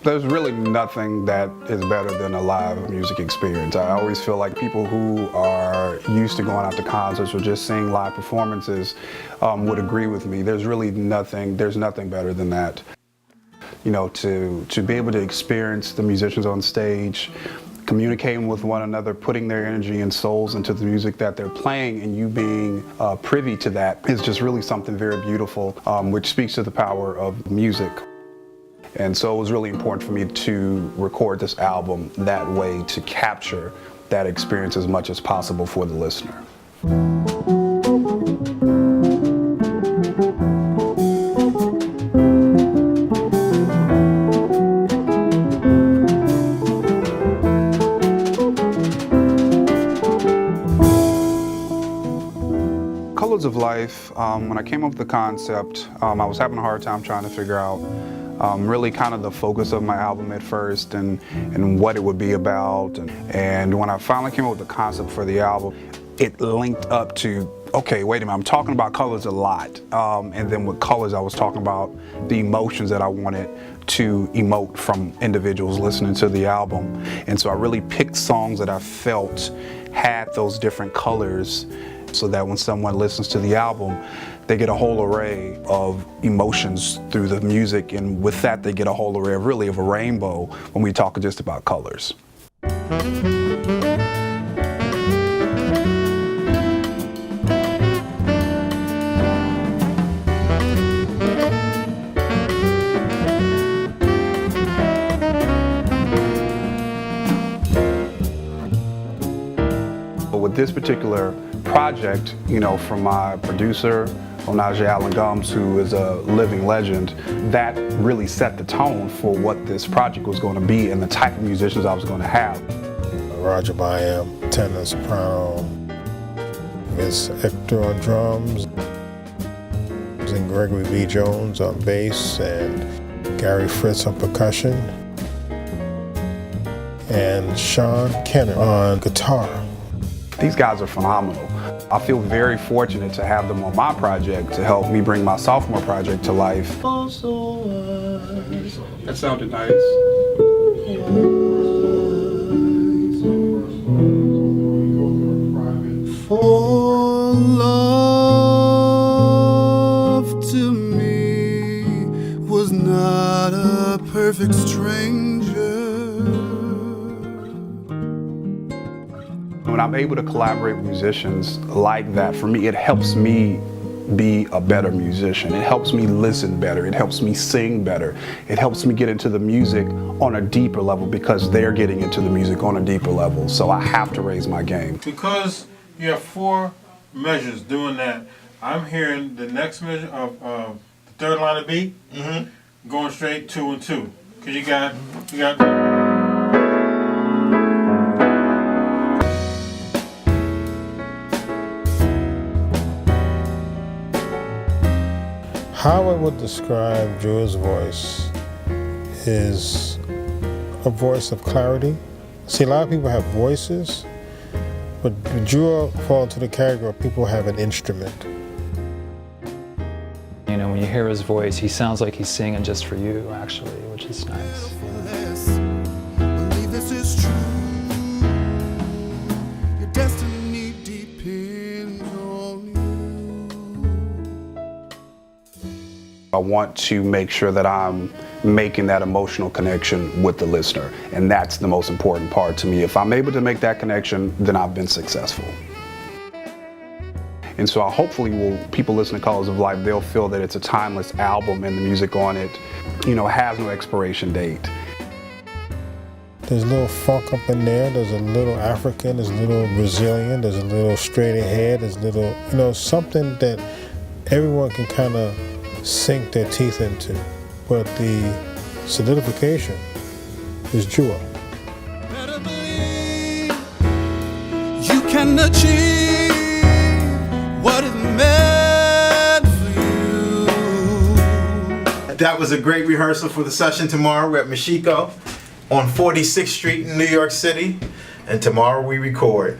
There's really nothing that is better than a live music experience. I always feel like people who are used to going out to concerts or just seeing live performances would agree with me. There's nothing better than that. You know, to be able to experience the musicians on stage, communicating with one another, putting their energy and souls into the music that they're playing, and you being privy to that is just really something very beautiful, which speaks to the power of music. And so it was really important for me to record this album that way, to capture that experience as much as possible for the listener. Colors of Life, when I came up with the concept, I was having a hard time trying to figure out really kind of the focus of my album at first and what it would be about. And when I finally came up with the concept for the album, it linked up to, okay, wait a minute, I'm talking about colors a lot. And then with colors, I was talking about the emotions that I wanted to emote from individuals listening to the album. And so I really picked songs that I felt had those different colors, so that when someone listens to the album, they get a whole array of emotions through the music, and with that they get a whole array of a rainbow when we talk just about colors. With this particular project, you know, from my producer, Onaje Allen Gums, who is a living legend, that really set the tone for what this project was going to be and the type of musicians I was going to have. Roger Byam, tenor, soprano, Miss Hector on drums, and Gregory B. Jones on bass, and Gary Fritz on percussion, and Sean Kenner on guitar. These guys are phenomenal. I feel very fortunate to have them on my project to help me bring my sophomore project to life. That sounded nice. For love to me was not a perfect stranger. When I'm able to collaborate with musicians like that, for me, it helps me be a better musician. It helps me listen better. It helps me sing better. It helps me get into the music on a deeper level because they're getting into the music on a deeper level. So I have to raise my game. Because you have 4 measures doing that, I'm hearing the next measure of the third line of beat, going straight 2 and 2. Because you got. How I would describe Jua's voice is a voice of clarity. See, a lot of people have voices, but Jua falls into the category of people have an instrument. You know, when you hear his voice, he sounds like he's singing just for you, actually, which is nice. Believe this is true. Your destiny depends on you. I want to make sure that I'm making that emotional connection with the listener, and that's the most important part to me. If I'm able to make that connection, then I've been successful. And so hopefully when people listen to Colors of Life, they'll feel that it's a timeless album and the music on it, you know, has no expiration date. There's a little funk up in there, there's a little African, there's a little Brazilian, there's a little straight ahead, there's a little, you know, something that everyone can kind of sink their teeth into. But the solidification is Jua. Better believe you can achieve what is meant for you. That was a great rehearsal for the session tomorrow. We're at Mashiko on 46th Street in New York City, and tomorrow we record.